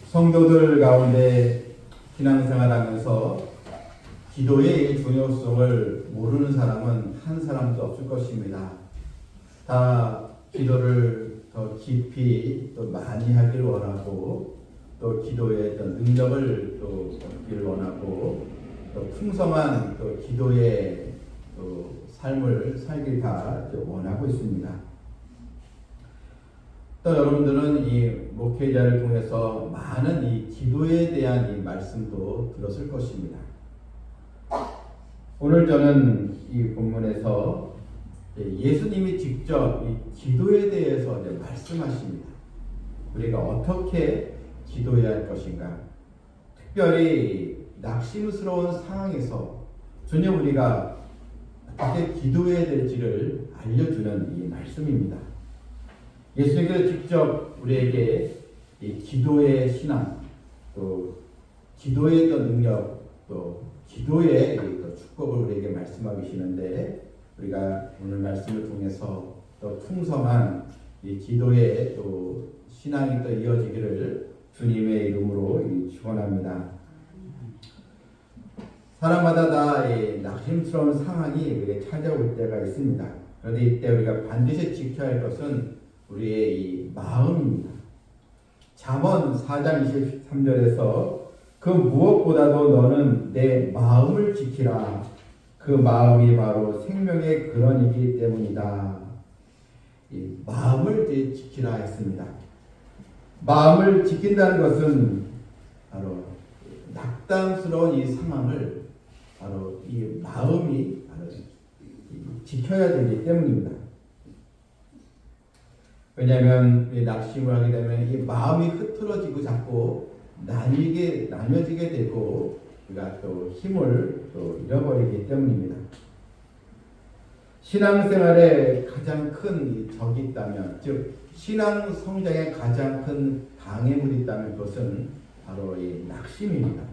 성도들 가운데 신앙생활하면서 기도의 중요성을 모르는 사람은 한 사람도 없을 것입니다. 다 기도를 더 깊이 또 많이 하길 원하고, 또 기도의 어떤 능력을 또 얻기를 원하고, 또 풍성한 또 기도의 또 삶을 살길 다 원하고 있습니다. 또 여러분들은 이 목회자를 통해서 많은 이 기도에 대한 이 말씀도 들었을 것입니다. 오늘 저는 이 본문에서 예수님이 직접 이 기도에 대해서 이제 말씀하십니다. 우리가 어떻게 기도해야 할 것인가? 특별히 낙심스러운 상황에서 전혀 우리가 어떻게 기도해야 될지를 알려주는 이 말씀입니다. 예수님께서 직접 우리에게 이 기도의 신앙, 또 기도의 능력, 또 기도의 축복을 우리에게 말씀하고 계시는데, 우리가 오늘 말씀을 통해서 또 풍성한 이 기도의 또 신앙이 또 이어지기를 주님의 이름으로 축원합니다. 사람마다 다 낙심스러운 상황이 우리에게 찾아올 때가 있습니다. 그런데 이때 우리가 반드시 지켜야 할 것은 우리의 이 마음입니다. 잠언 4장 23절에서 그 무엇보다도 너는 내 마음을 지키라. 그 마음이 바로 생명의 근원이기 때문이다. 이 마음을 지키라 했습니다. 마음을 지킨다는 것은 바로 낙담스러운 이 상황을 바로 이 마음이 바로 지켜야 되기 때문입니다. 왜냐하면 낙심을 하게 되면 이 마음이 흐트러지고 자꾸 나뉘어지게 되고 우리가 또 힘을 또 잃어버리기 때문입니다. 신앙생활에 가장 큰 적이 있다면, 즉 신앙 성장에 가장 큰 방해물이 있다면 그것은 바로 이 낙심입니다.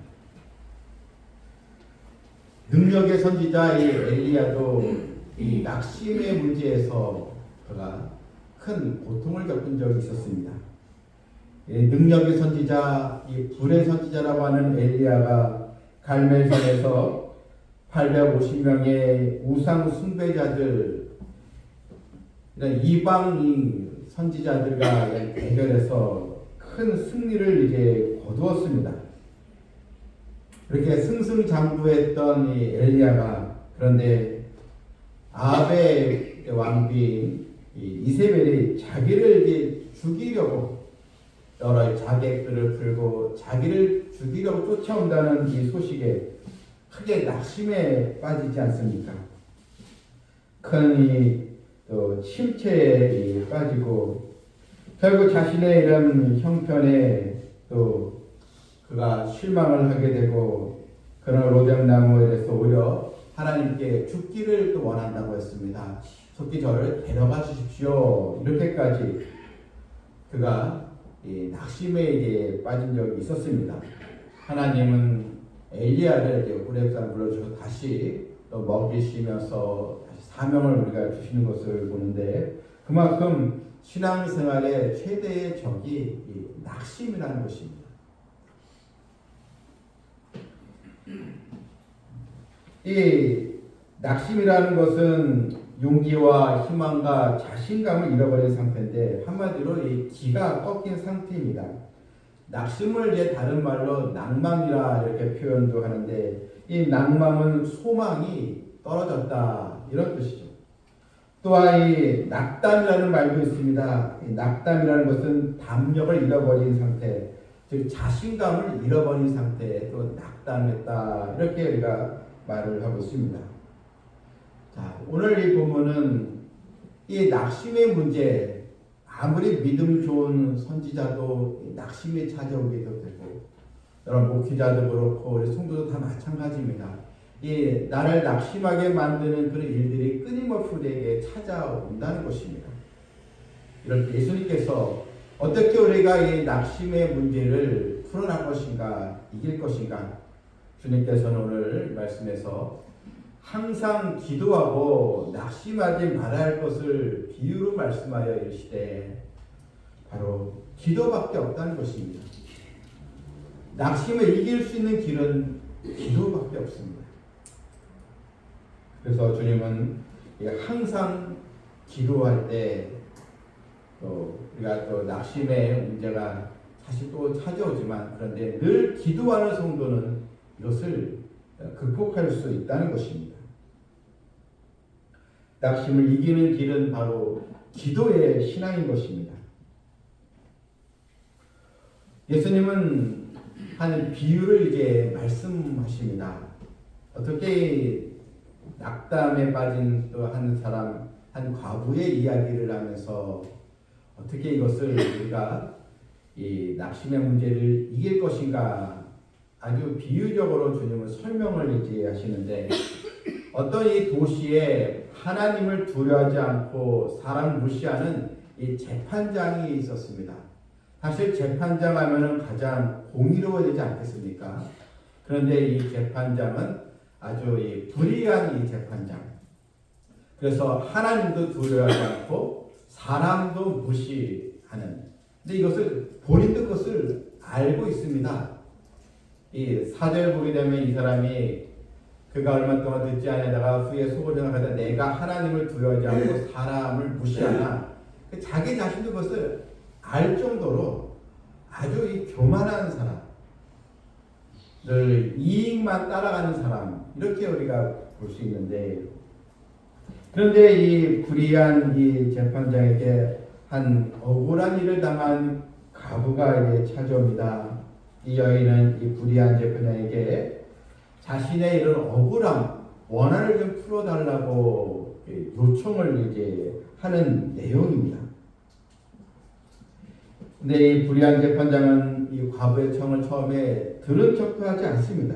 능력의 선지자 이 엘리야도 이 낙심의 문제에서 그가 큰 고통을 겪은 적이 있었습니다. 능력의 선지자, 이 불의 선지자라고 하는 엘리야가 갈멜산에서 850명의 우상 숭배자들, 이방 선지자들과 대결해서 큰 승리를 이제 거두었습니다. 그렇게 승승장구했던 이 엘리야가, 그런데 아합의 왕비인 이세벨이 자기를 이제 죽이려고 여러 자객들을 풀고 자기를 죽이려고 쫓아온다는 이 소식에 크게 낙심에 빠지지 않습니까? 큰 또 침체에 빠지고 결국 자신의 이런 형편에 또 그가 실망을 하게 되고, 그런 로뎀나무에 대해서 오히려 하나님께 죽기를 또 원한다고 했습니다. 속히 저를 데려가 주십시오. 이렇게까지 그가 낙심에 이제 빠진 적이 있었습니다. 하나님은 엘리야를 호렙산 불러주셔서 다시 또 먹이시면서 다시 사명을 우리가 주시는 것을 보는데, 그만큼 신앙생활의 최대의 적이 낙심이라는 것입니다. 이 낙심이라는 것은 용기와 희망과 자신감을 잃어버린 상태인데, 한마디로 이 기가 꺾인 상태입니다. 낙심을 이제 다른 말로 낭망이라 이렇게 표현도 하는데, 이 낭망은 소망이 떨어졌다 이런 뜻이죠. 또한 이 낙담이라는 말도 있습니다. 이 낙담이라는 것은 담력을 잃어버린 상태, 즉 자신감을 잃어버린 상태에 또 낙담했다 이렇게 우리가 말을 하고 있습니다. 자, 오늘 이 본문은 이 낙심의 문제, 아무리 믿음 좋은 선지자도 낙심이 찾아오기도 되고, 여러분 목회자도 그렇고 우리 성도도 다 마찬가지입니다. 이 나를 낙심하게 만드는 그런 일들이 끊임없이 우리에게 찾아온다는 것입니다. 이럴 때 예수님께서 어떻게 우리가 이 낙심의 문제를 풀어날 것인가, 이길 것인가, 주님께서는 오늘 말씀에서 항상 기도하고 낙심하지 말아야 할 것을 비유로 말씀하여 이르시되 바로 기도밖에 없다는 것입니다. 낙심을 이길 수 있는 길은 기도밖에 없습니다. 그래서 주님은 항상 기도할 때 또 우리가 또 낙심의 문제가 다시 또 찾아오지만 그런데 늘 기도하는 성도는 이것을 극복할 수 있다는 것입니다. 낙심을 이기는 길은 바로 기도의 신앙인 것입니다. 예수님은 한 비유를 이제 말씀하십니다. 어떻게 낙담에 빠진 또 한 사람, 한 과부의 이야기를 하면서 어떻게 이것을 우리가 이 낙심의 문제를 이길 것인가 아주 비유적으로 주님은 설명을 이제 하시는데 어떤 이 도시에 하나님을 두려워하지 않고 사람 무시하는 이 재판장이 있었습니다. 사실 재판장 하면은 가장 공의로워야 되지 않겠습니까? 그런데 이 재판장은 아주 이 불의한 이 재판장. 그래서 하나님도 두려워하지 않고 사람도 무시하는. 근데 이것을 본인도 그것을 알고 있습니다. 이 4절 보게 되면 이 사람이 그가 얼마 동안 듣지 않다가 후에 속을 생각하다 내가 하나님을 두려워하지 않고 사람을 무시하나 자기 자신도 그것을 알 정도로 아주 이 교만한 사람, 늘 이익만 따라가는 사람 이렇게 우리가 볼 수 있는데 그런데 이 불의한 이 재판장에게 한 억울한 일을 당한 과부가 이제 찾아옵니다. 이 여인은 이 불의한 재판장에게 자신의 이런 억울함, 원한을 좀 풀어달라고 요청을 이제 하는 내용입니다. 근데 이 불의한 재판장은 이 과부의 청을 처음에 들은 척도 하지 않습니다.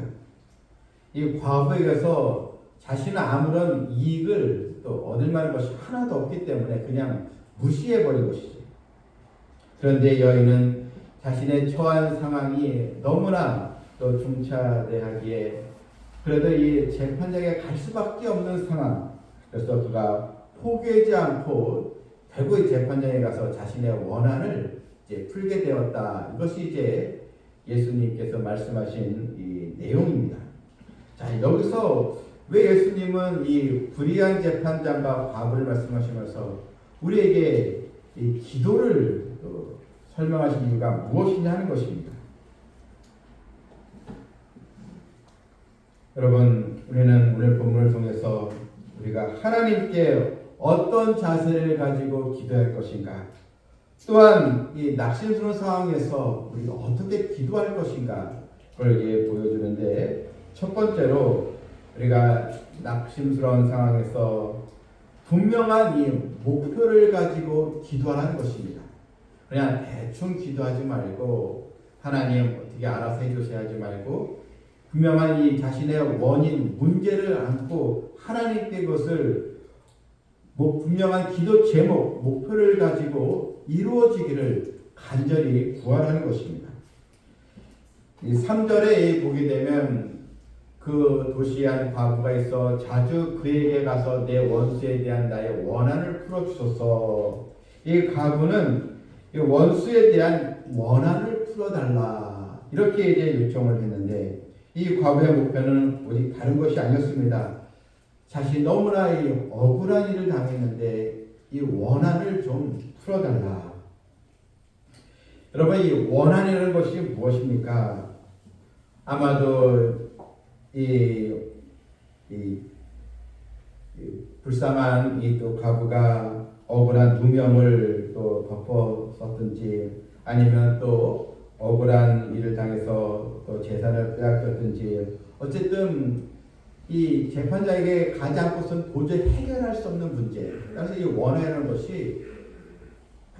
이 과부에게서 자신은 아무런 이익을 또 얻을 만한 것이 하나도 없기 때문에 그냥 무시해버린 것이죠. 그런데 여인은 자신의 처한 상황이 너무나 또 중차대하기에 그래도 이 재판장에 갈 수밖에 없는 상황. 그래서 그가 포기하지 않고 결국 재판장에 가서 자신의 원한을 이제 풀게 되었다. 이것이 이제 예수님께서 말씀하신 이 내용입니다. 자, 여기서 왜 예수님은 이 불의한 재판장과 과부를 말씀하시면서 우리에게 이 기도를 설명하신 이유가 무엇이냐 하는 것입니다. 여러분, 우리는 오늘 본문을 통해서 우리가 하나님께 어떤 자세를 가지고 기도할 것인가, 또한 이 낙심스러운 상황에서 우리가 어떻게 기도할 것인가 그걸 보여주는데 첫 번째로 우리가 낙심스러운 상황에서 분명한 이 목표를 가지고 기도하라는 것입니다. 그냥 대충 기도하지 말고 하나님 어떻게 알아서 해주세요 하지 말고 분명한 이 자신의 원인, 문제를 안고 하나님께 그것을 분명한 기도 제목, 목표를 가지고 이루어지기를 간절히 구하라는 것입니다. 이 3절에 보게 되면 그 도시에 한 과부가 있어 자주 그에게 가서 내 원수에 대한 나의 원한을 풀어주소서. 이 과부는 이 원수에 대한 원한을 풀어달라 이렇게 이제 요청을 했는데 이 과부의 목표는 오직 다른 것이 아니었습니다. 자신이 너무나 이 억울한 일을 당했는데 이 원한을 좀 풀어달라. 여러분, 이 원한이라는 것이 무엇입니까? 아마도 이 불쌍한 이 또 과부가 억울한 누명을 또 덮어 썼든지 아니면 또 억울한 일을 당해서 또 재산을 빼앗겼든지 어쨌든 이 재판장에게 가지 않고서는 도저히 해결할 수 없는 문제. 그래서 이 원한이라는 것이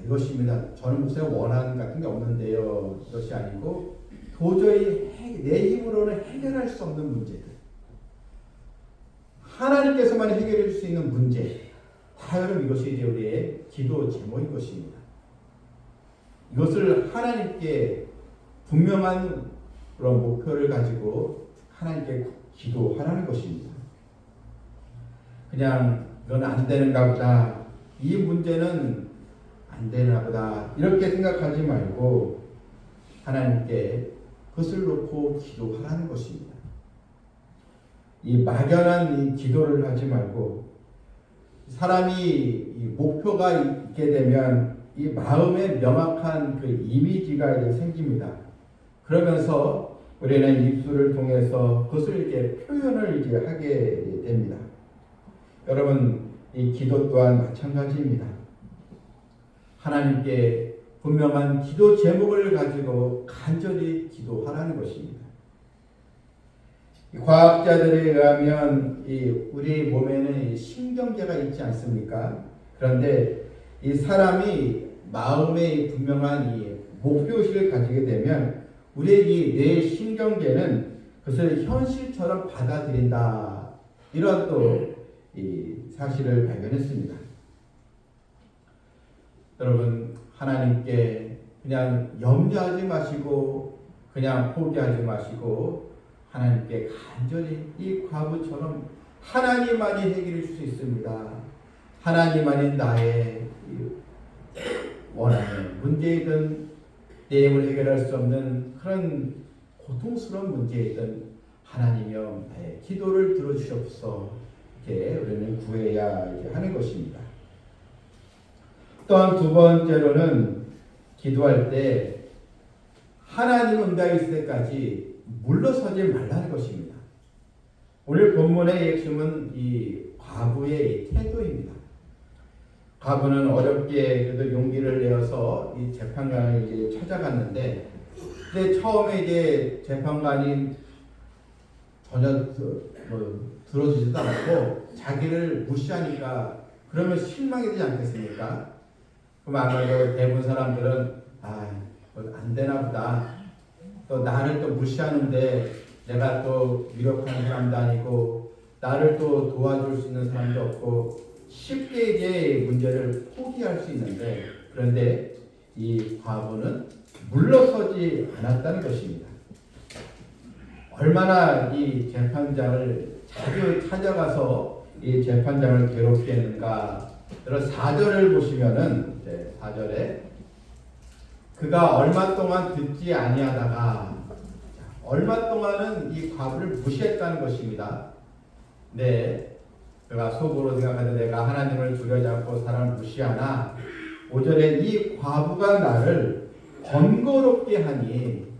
이것입니다. 저는 무슨 원한 같은 게 없는데요. 이것이 아니고 도저히 내 힘으로는 해결할 수 없는 문제들. 하나님께서만 해결해 줄 수 있는 문제. 다 여러분 이것이 이제 우리의 기도 제목인 것입니다. 이것을 하나님께 분명한 그런 목표를 가지고 하나님께 기도하라는 것입니다. 그냥 이건 안 되는가 보다, 이 문제는 안 되나 보다 이렇게 생각하지 말고 하나님께 그것을 놓고 기도하라는 것입니다. 이 막연한 이 기도를 하지 말고, 사람이 이 목표가 있게 되면 이 마음에 명확한 그 이미지가 이제 생깁니다. 그러면서 우리는 입술을 통해서 그것을 이렇게 표현을 이제 하게 됩니다. 여러분, 이 기도 또한 마찬가지입니다. 하나님께 분명한 기도 제목을 가지고 간절히 기도하라는 것입니다. 과학자들에 의하면 우리 몸에는 신경계가 있지 않습니까? 그런데 이 사람이 마음에 분명한 이 목표의식을 가지게 되면 우리의 이 뇌 신경계는 그것을 현실처럼 받아들인다, 이런 또 이 사실을 발견했습니다. 여러분, 하나님께 그냥 염려하지 마시고 그냥 포기하지 마시고 하나님께 간절히 이 과부처럼 하나님만이 해결해 줄 수 있습니다. 하나님만이 나의 원하는 문제이든 내 힘을 해결할 수 없는 그런 고통스러운 문제이든 하나님이여 나의 기도를 들어주시옵소서, 이렇게 우리는 구해야 하는 것입니다. 또한 두 번째로는 기도할 때 하나님 응답이 있을 때까지 물러서지 말라는 것입니다. 오늘 본문의 핵심은 이 과부의 태도입니다. 과부는 어렵게 그래도 용기를 내어서 이 재판관을 이제 찾아갔는데, 근데 처음에 이제 재판관이 전혀 들어주지도 않고 자기를 무시하니까 그러면 실망이 되지 않겠습니까? 그럼 아마도 대부분 사람들은 안 되나 보다, 또 나를 또 무시하는데 내가 또 위력하는 사람도 아니고 나를 또 도와줄 수 있는 사람도 없고 쉽게 이제 문제를 포기할 수 있는데, 그런데 이 과부는 물러서지 않았다는 것입니다. 얼마나 이 재판장을 자주 찾아가서 이 재판장을 괴롭게 했는가. 그런 4절을 보시면은 4절에 그가 얼마 동안 듣지 아니하다가, 얼마 동안은 이 과부를 무시했다는 것입니다. 네, 그가 속으로 생각하되 내가 하나님을 두려워하지 않고 사람을 무시하나 5절에 이 과부가 나를 번거롭게 하니,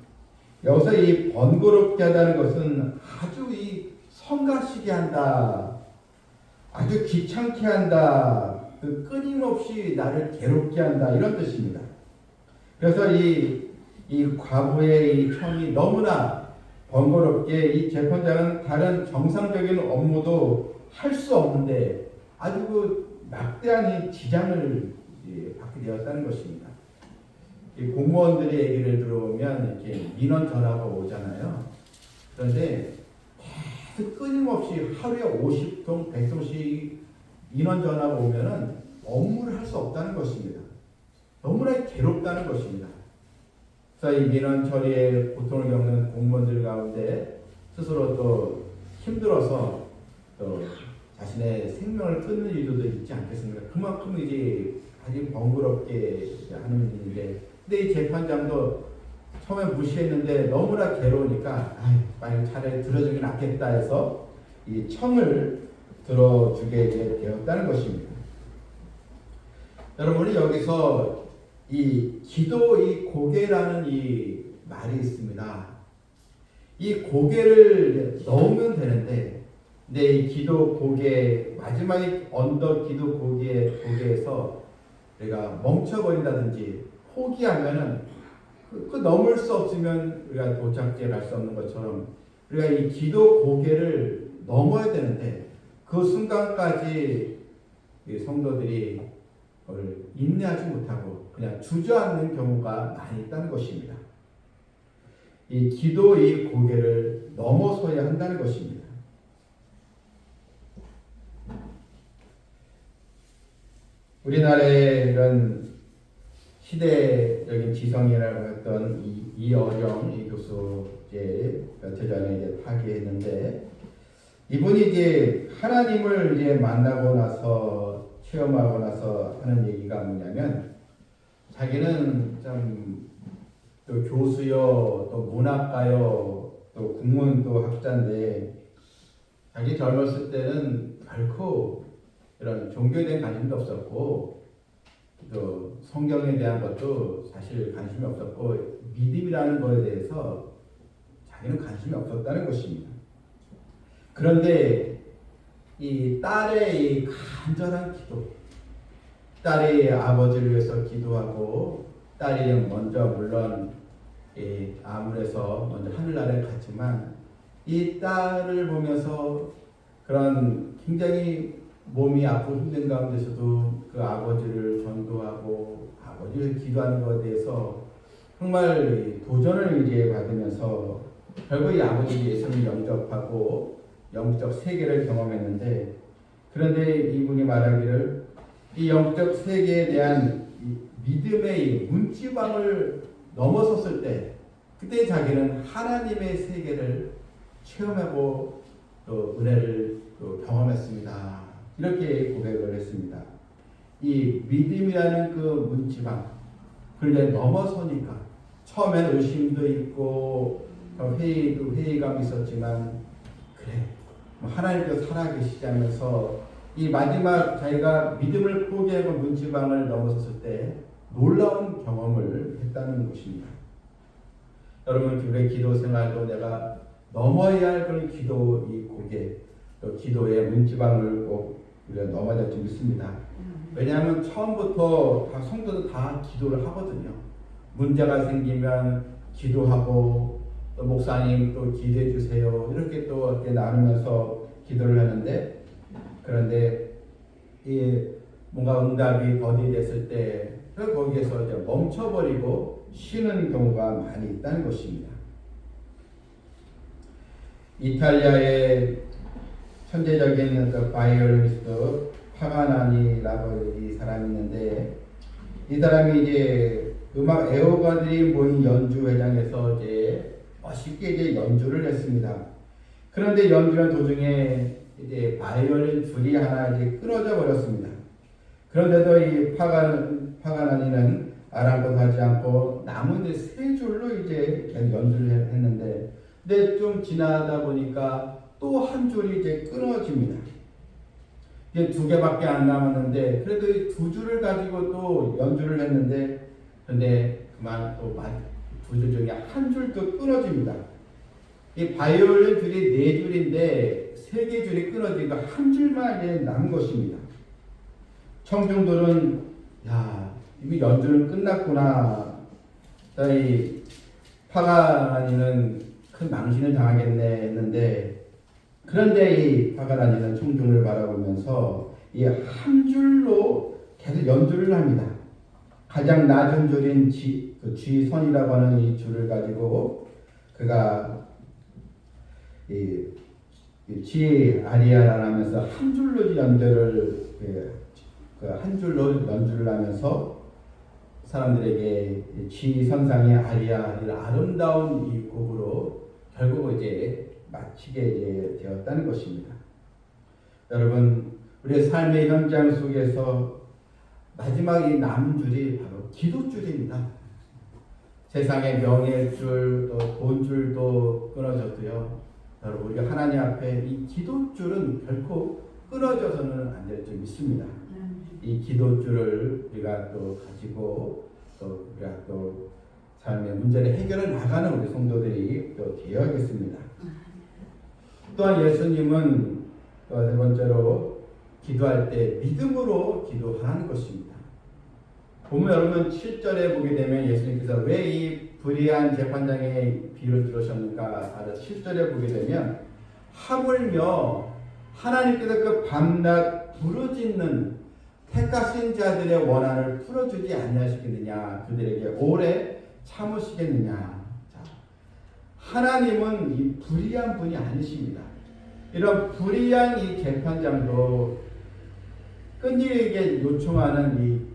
여기서 이 번거롭게 하다는 것은 아주 이 성가시게 한다, 아주 귀찮게 한다, 그 끊임없이 나를 괴롭게 한다, 이런 뜻입니다. 그래서 이 과부의 이 청이 너무나 번거롭게, 이 재판장은 다른 정상적인 업무도 할 수 없는데 아주 그 막대한 이 지장을 받게 되었다는 것입니다. 이 공무원들의 얘기를 들어보면 이렇게 민원 전화가 오잖아요. 그런데 계속 끊임없이 하루에 50통, 100통씩 민원 전화가 오면은 업무를 할 수 없다는 것입니다. 너무나 괴롭다는 것입니다. 그래서 이 민원 처리에 고통을 겪는 공무원들 가운데 스스로 또 힘들어서 또 자신의 생명을 끊는 일도 있지 않겠습니까? 그만큼 이제 아주 번거롭게 하는 일인데, 근데 이 재판장도 처음에 무시했는데 너무나 괴로우니까 빨리 차라리 들어주는 게 낫겠다 해서 이 청을 들어주게 되었다는 것입니다. 여러분이 여기서 이 기도 이 고개라는 이 말이 있습니다. 이 고개를 넣으면 되는데, 근데 이 기도 고개, 마지막에 언더 기도 고개에서 우리가 멈춰버린다든지 포기하면은 그 넘을 수 없으면 우리가 도착지에 갈 수 없는 것처럼 우리가 이 기도 고개를 넘어야 되는데, 그 순간까지 이 성도들이 그걸 인내하지 못하고 그냥 주저앉는 경우가 많이 있다는 것입니다. 이 기도 이 고개를 넘어서야 한다는 것입니다. 우리나라의 이런 시대적인 지성이라고 했던 이어령 이 교수 이제 며칠 전에 이제 파기했는데, 이분이 이제 하나님을 이제 만나고 나서 체험하고 나서 하는 얘기가 뭐냐면 자기는 좀 또 교수요, 또 문학가요, 또 국문도 학자인데 자기 젊었을 때는 결코 이런 종교에 대한 관심도 없었고 또 성경에 대한 것도 사실 관심이 없었고 믿음이라는 것에 대해서 자기는 관심이 없었다는 것입니다. 그런데 이 딸의 이 간절한 기도, 딸이 아버지를 위해서 기도하고 딸이 먼저 물론 아무래서 먼저 하늘나라에 갔지만 이 딸을 보면서 그런 굉장히 몸이 아프고 힘든 가운데서도 그 아버지를 전도하고 아버지를 기도하는 것에 대해서 정말 도전을 이제 받으면서 결국 이 아버지 예수를 영접하고 영적 세계를 경험했는데 그런데 이분이 말하기를 이 영적 세계에 대한 믿음의 이 문지방을 넘어섰을 때 그때 자기는 하나님의 세계를 체험하고 또 은혜를 또 경험했습니다. 이렇게 고백을 했습니다. 이 믿음이라는 그 문지방 그걸 넘어서니까 처음에는 의심도 있고 회의감이 있었지만 그래 하나님께서 살아계시지 않으면서 이 마지막 자기가 믿음을 포기하고 문지방을 넘어섰을 때 놀라운 경험을 했다는 것입니다. 여러분 우리의 기도 생활도 내가 넘어야 할 그런 기도 이 고개 또 기도의 문지방을 꼭 우리가 넘어야 될 줄 믿습니다. 왜냐하면 처음부터 다 성도들 다 기도를 하거든요. 문제가 생기면 기도하고 또 목사님 또 기도해 주세요 이렇게 또 이렇게 나누면서 기도를 하는데 그런데 이 뭔가 응답이 더디됐을 때 거기에서 이제 멈춰버리고 쉬는 경우가 많이 있다는 것입니다. 이탈리아의 천재적인 그 바이올리니스트 파가나니라고 이 사람이 있는데 이 사람이 이제 음악 애호가들이 모인 연주회장에서 이제 멋있게 이제 연주를 했습니다. 그런데 연주하는 도중에 이제 바이올린 줄이 하나 이제 끊어져 버렸습니다. 그런데도 이 파가나니는 아랑곳하지 않고 남은 이제 세 줄로 이제 연주를 했는데, 근데 좀 지나다 보니까 또 한 줄이 이제 끊어집니다. 이게 두 개밖에 안 남았는데, 그래도 이 두 줄을 가지고 또 연주를 했는데, 근데 그만 또 두 줄 중에 한 줄도 끊어집니다. 이 바이올린 줄이 네 줄인데 세 개 줄이 끊어지니까 한 줄만 이제 남은 것입니다. 청중들은 야 이미 연주는 끝났구나. 이 파가니는 큰 망신을 당하겠네 했는데 그런데 이 파가니는 청중을 바라보면서 이 한 줄로 계속 연주를 합니다. 가장 낮은 줄인 G선이라고 하는 이 줄을 가지고 그가 이 G 아리아를 하면서 한 줄로 연주를 한 줄로 연주를 하면서 사람들에게 G 선상의 아리아를 아름다운 이 곡으로 결국 이제 마치게 이제 되었다는 것입니다. 여러분 우리의 삶의 현장 속에서 마지막 이 남은 줄이 바로 기도줄입니다. 세상의 명예의 줄, 또 돈줄도 끊어졌고요. 여러분 우리가 하나님 앞에 이 기도줄은 결코 끊어져서는 안 될 줄 믿습니다. 이 기도줄을 우리가 또 가지고 또 우리가 또 삶의 문제를 해결해 나가는 우리 성도들이 또 되어야겠습니다. 또한 예수님은 또 세 번째로 기도할 때 믿음으로 기도하는 것입니다. 보면 여러분 7절에 보게 되면 예수님께서 왜 이 불의한 재판장의 비유를 들으셨는가 바로 7절에 보게 되면 하물며 하나님께서 그 밤낮 부르짖는 택하신 자들의 원한을 풀어주지 아니하시겠느냐 그들에게 오래 참으시겠느냐. 자, 하나님은 이 불의한 분이 아니십니다. 이런 불의한 이 재판장도 끈질기게 요청하는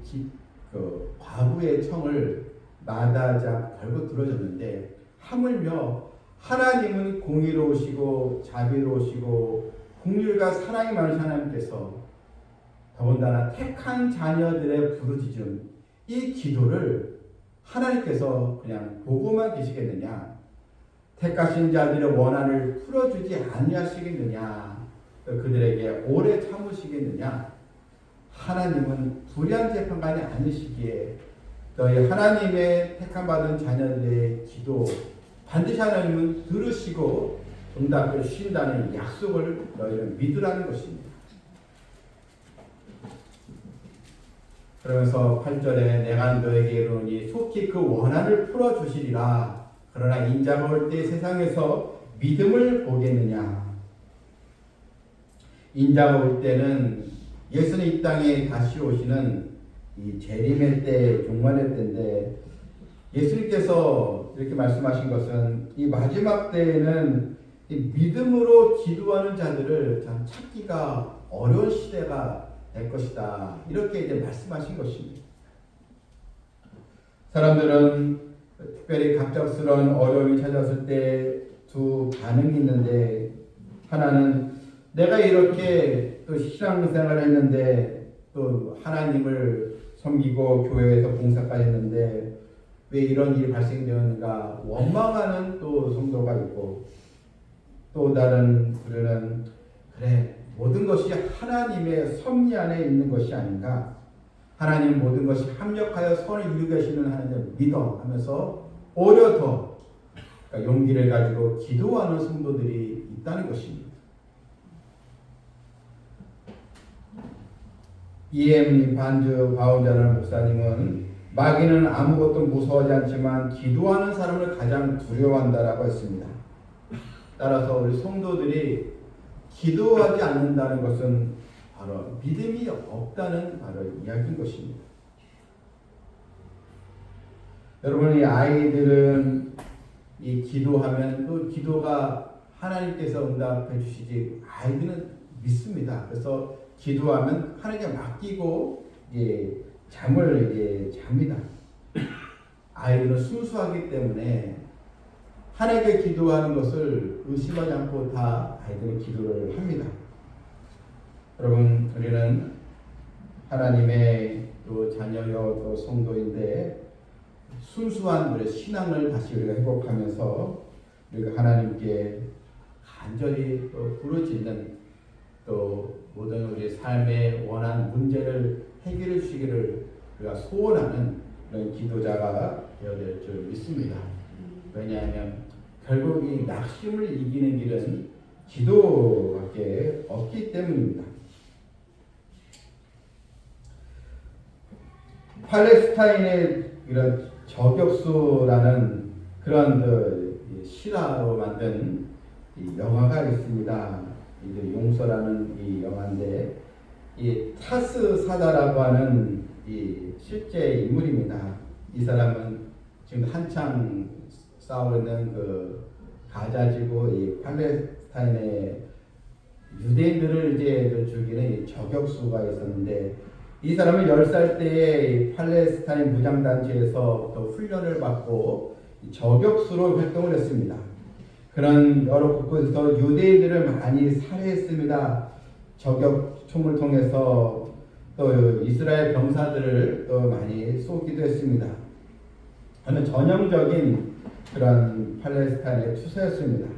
그 과부의 청을 마다하지 않고 결국 들어줬는데 하물며 하나님은 공의로우시고 자비로우시고 긍휼과 사랑이 많으신 하나님께서 더군다나 택한 자녀들의 부르짖음, 이 기도를 하나님께서 그냥 보고만 계시겠느냐? 택하신 자들의 원한을 풀어주지 아니하시겠느냐? 그들에게 오래 참으시겠느냐? 하나님은 불의한 재판관이 아니시기에 너희 하나님의 택함 받은 자녀들의 기도 반드시 하나님은 들으시고 응답해 주신다는 약속을 너희는 믿으라는 것입니다. 그러면서 8절에 내가 너에게 이르노니 속히 그 원한을 풀어주시리라. 그러나 인자가 올 때 세상에서 믿음을 보겠느냐. 인자가 올 때는 예수는 이 땅에 다시 오시는 이 재림의 때, 종말의 때인데 예수님께서 이렇게 말씀하신 것은 이 마지막 때에는 이 믿음으로 기도하는 자들을 참 찾기가 어려운 시대가 될 것이다. 이렇게 이제 말씀하신 것입니다. 사람들은 특별히 갑작스러운 어려움이 찾아왔을 때 두 반응이 있는데 하나는 내가 이렇게 또 신앙생활을 했는데 또 하나님을 섬기고 교회에서 봉사까지 했는데 왜 이런 일이 발생되었는가 원망하는 또 성도가 있고 또 다른 부류는 그래 모든 것이 하나님의 섭리 안에 있는 것이 아닌가 하나님 모든 것이 합력하여 선을 이루고 계시는 하나님을 믿어 하면서 오히려 더 그러니까 용기를 가지고 기도하는 성도들이 있다는 것입니다. E.M. 반주 바운자라는 목사님은 마귀는 아무것도 무서워하지 않지만 기도하는 사람을 가장 두려워한다라고 했습니다. 따라서 우리 성도들이 기도하지 않는다는 것은 바로 믿음이 없다는 바로 이야기인 것입니다. 여러분, 이 아이들은 이 기도하면 또 기도가 하나님께서 응답해 주시지 아이들은 믿습니다. 그래서 기도하면 하나님께 맡기고 이제 잠을 이제 잡니다. 아이들은 순수하기 때문에 하나님께 기도하는 것을 의심하지 않고 다 아이들은 기도를 합니다. 여러분, 우리는 하나님의 또 자녀요 또 성도인데 순수한 우리의 신앙을 다시 우리가 회복하면서 우리가 하나님께 간절히 또 부르짖는 또 모든 우리 삶의 원한 문제를 해결해 주시기를 우리가 소원하는 그런 기도자가 되어야 될 줄 믿습니다. 왜냐하면 결국 이 낙심을 이기는 길은 기도밖에 없기 때문입니다. 팔레스타인의 이런 저격수라는 그런 그 실화로 만든 이 영화가 있습니다. 이제 용서라는 이 영화인데 이 타스 사다라고 하는 이 실제 인물입니다. 이 사람은 지금 한창 싸우고 있는 그 가자지구 이 팔레스타인의 유대인들을 이제 죽이는 저격수가 있었는데 이 사람은 10살 때에 팔레스타인 무장단체에서 훈련을 받고 저격수로 활동을 했습니다. 그런 여러 곳에서 유대인들을 많이 살해했습니다. 저격총을 통해서 또 이스라엘 병사들을 또 많이 쏘기도 했습니다. 저는 전형적인 그런 팔레스타인의 투사였습니다.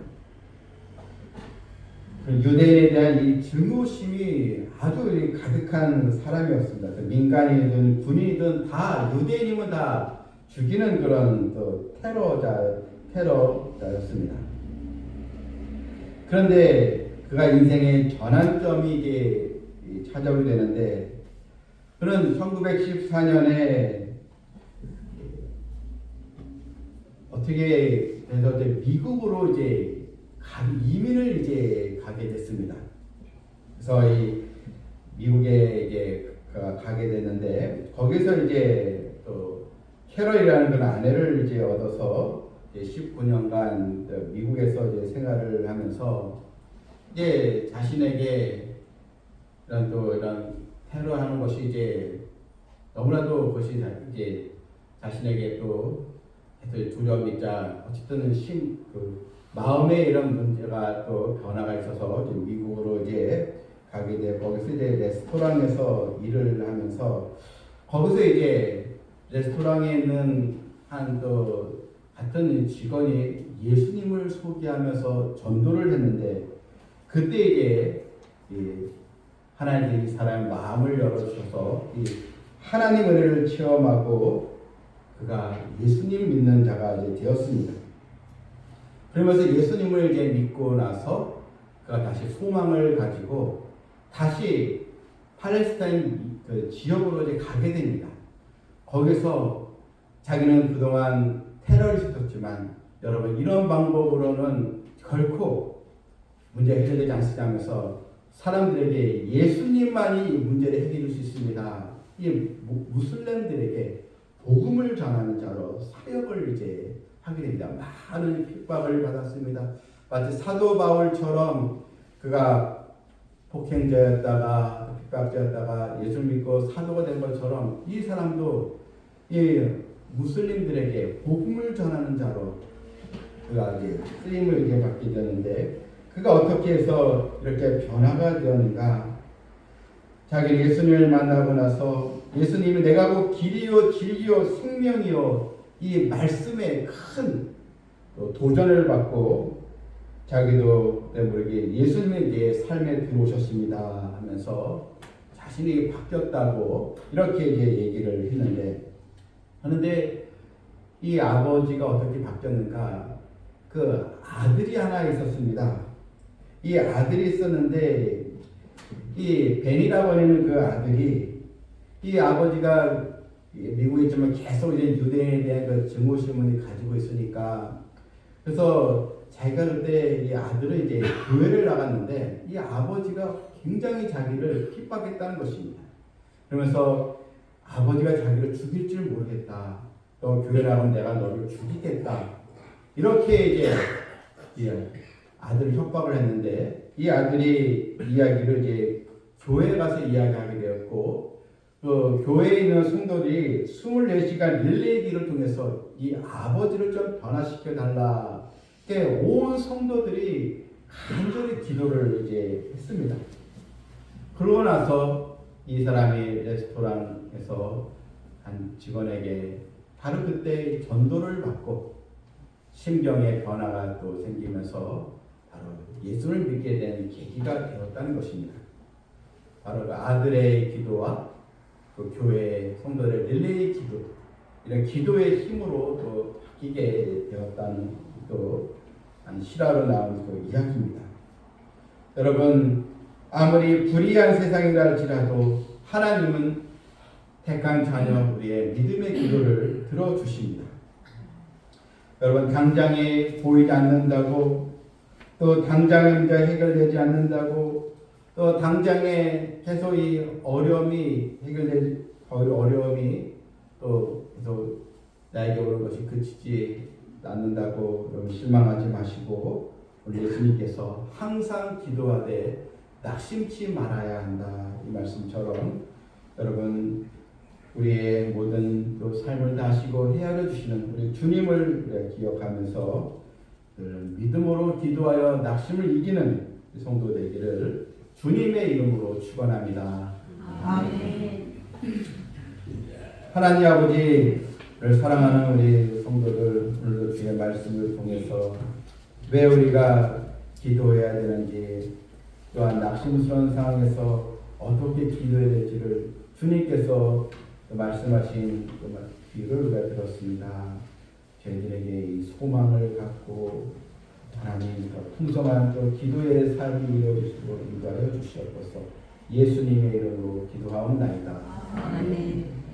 유대인에 대한 이 증오심이 아주 가득한 사람이었습니다. 민간인이든 군인이든 다 유대인이면 다 죽이는 그런 또 테러자였습니다. 그런데 그가 인생의 전환점이 이제 찾아오게 되는데 그는 1914년에 어떻게 해서 이제 미국으로 이제 이민을 이제 가게 됐습니다. 그래서 이 미국에 이제 가게 됐는데 거기서 이제 또 캐럴이라는 그런 아내를 이제 얻어서 이제 19년간 미국에서 이제 생활을 하면서 이제 자신에게 이런 또 이런 테러하는 것이 이제 너무나도 그것이 이제 자신에게 또 두려움이 있자 어쨌든 마음에 이런 문제가 또 변화가 있어서 이제 미국으로 이제 가게 돼 거기서 이제 레스토랑에서 일을 하면서 거기서 이제 레스토랑에 있는 한 또 같은 직원이 예수님을 소개하면서 전도를 했는데 그때 이제 하나님이 이 사람 마음을 열어주셔서 이 하나님 은혜를 체험하고 그가 예수님 믿는 자가 이제 되었습니다. 그러면서 예수님을 이제 믿고 나서 그가 다시 소망을 가지고 다시 팔레스타인 그 지역으로 이제 가게 됩니다. 거기서 자기는 그동안 테러리스트였지만 여러분 이런 방법으로는 결코 문제가 해결되지 않으면서 사람들에게 예수님만이 문제를 해결할 수 있습니다. 이 무슬림들에게 복음을 전하는 자로 사역을 이제 하게 됩니다. 많은 핍박을 받았습니다. 마치 사도 바울처럼 그가 폭행자였다가 핍박자였다가 예수 믿고 사도가 된 것처럼 이 사람도 이 무슬림들에게 복음을 전하는 자로 그가 이제 쓰임을 이제 받게 되는데 그가 어떻게 해서 이렇게 변화가 되었는가? 자기는 예수님을 만나고 나서 예수님이 내가 곧 길이요 진리요 생명이요 이 말씀에 큰 도전을 받고 자기도 모르게 예수님이 내 삶에 들어오셨습니다 하면서 자신이 바뀌었다고 이렇게 이제 얘기를 했는데 그런데 이 아버지가 어떻게 바뀌었는가? 그 아들이 하나 있었습니다. 이 아들이 있었는데 이 벤이라고 하는 그 아들이 이 아버지가 미국에 있지만 계속 이제 유대인에 대한 그 증오심을 가지고 있으니까 그래서 자기가 그때 이 아들은 이제 교회를 나갔는데 이 아버지가 굉장히 자기를 핍박했다는 것입니다. 그러면서 아버지가 자기를 죽일 줄 모르겠다. 또 교회 나가면 내가 너를 죽이겠다. 이렇게 이제 아들을 협박을 했는데 이 아들이 이야기를 이제 교회에 가서 이야기하게 되었고 또 교회에 있는 성도들이 24시간 릴레이기를 통해서 이 아버지를 좀 변화시켜 달라. 온 성도들이 간절히 기도를 이제 했습니다. 그러고 나서 이 사람이 레스토랑에서 한 직원에게 바로 그때 전도를 받고 심경의 변화가 또 생기면서 바로 예수를 믿게 된 계기가 되었다는 것입니다. 바로 그 아들의 기도와 그 교회 성도들의 릴레이 기도 이런 기도의 힘으로 또 바뀌게 되었다는 또 한 실화로 나온 그 이야기입니다. 여러분 아무리 불의한 세상이라 할지라도 하나님은 택한 자녀 우리의 믿음의 기도를 들어주십니다. 여러분 당장에 보이지 않는다고 또 당장에 문제가 해결되지 않는다고 또 당장에 계속 이 어려움이 해결되지 어려움이 또 계속 나에게 오는 것이 그치지 않는다고 여러분 실망하지 마시고 우리 예수님께서 항상 기도하되 낙심치 말아야 한다 이 말씀처럼 여러분 우리의 모든 또 삶을 다하시고 헤아려 주시는 우리 주님을 기억하면서 믿음으로 기도하여 낙심을 이기는 성도 되기를 주님의 이름으로 축원합니다. 아멘. 하나님 아버지를 사랑하는 우리 성도들 오늘도 주의 말씀을 통해서 왜 우리가 기도해야 되는지 또한 낙심스러운 상황에서 어떻게 기도해야 될지를 주님께서 말씀하신 귀를 우리가 들었습니다. 저희들에게 이 소망을 갖고 하나님 풍성한 또 기도의 삶이 이루어지도록 인도하여 주시옵소서. 예수님의 이름으로 기도하옵나이다. 아멘.